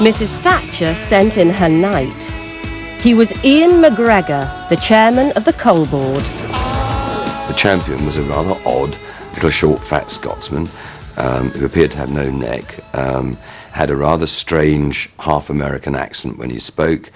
Mrs. Thatcher sent in her knight. He was Ian McGregor, the chairman of the Coal Board. The champion was a rather odd, little short, fat Scotsman who appeared to have no neck, had a rather strange half-American accent when he spoke,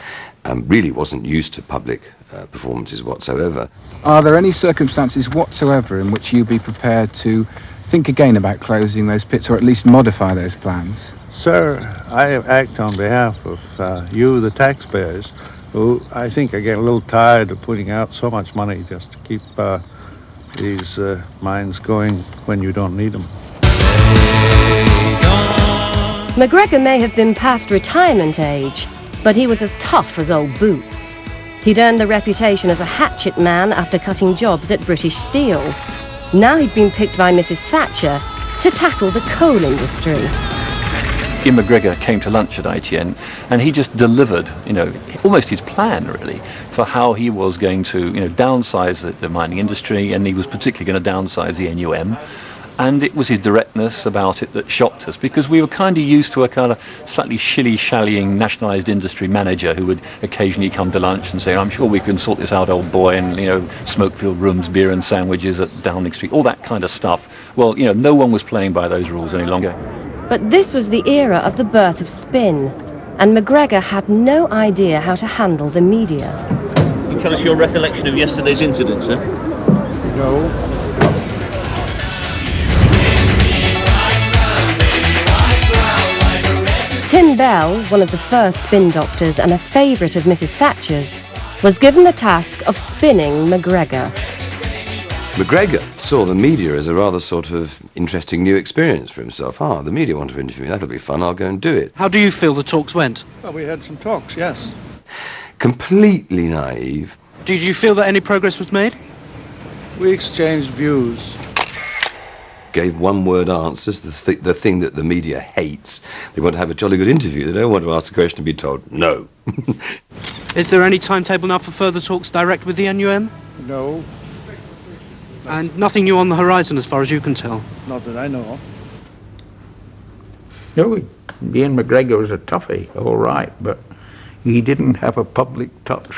really wasn't used to public performances whatsoever. Are there any circumstances whatsoever in which you'd be prepared to think again about closing those pits, or at least modify those plans? Sir, I act on behalf of you, the taxpayers, who I think are getting a little tired of putting out so much money just to keep these mines going when you don't need them. McGregor may have been past retirement age, but he was as tough as old boots. He'd earned the reputation as a hatchet man after cutting jobs at British Steel. Now he'd been picked by Mrs. Thatcher to tackle the coal industry. Ian McGregor came to lunch at ITN and he just delivered, almost his plan really, for how he was going to, downsize the mining industry, and he was particularly going to downsize the NUM. And it was his directness about it that shocked us, because we were kind of used to a kind of slightly shilly-shallying nationalised industry manager who would occasionally come to lunch and say, I'm sure we can sort this out, old boy, and, smoke-filled rooms, beer and sandwiches at Downing Street, all that kind of stuff. Well, no one was playing by those rules any longer. But this was the era of the birth of spin, and McGregor had no idea how to handle the media. Can you tell us your recollection of yesterday's incident, sir? No. Tim Bell, one of the first spin doctors and a favourite of Mrs. Thatcher's, was given the task of spinning McGregor. McGregor saw the media as a rather sort of interesting new experience for himself. The media want to interview me, that'll be fun, I'll go and do it. How do you feel the talks went? Well, we had some talks, yes. Completely naive. Did you feel that any progress was made? We exchanged views. Gave one-word answers, the thing that the media hates. They want to have a jolly good interview. They don't want to ask a question and be told no. Is there any timetable now for further talks direct with the NUM? No. And nothing new on the horizon as far as you can tell? Not that I know of. No, Ian McGregor was a toughie, all right, but he didn't have a public touch.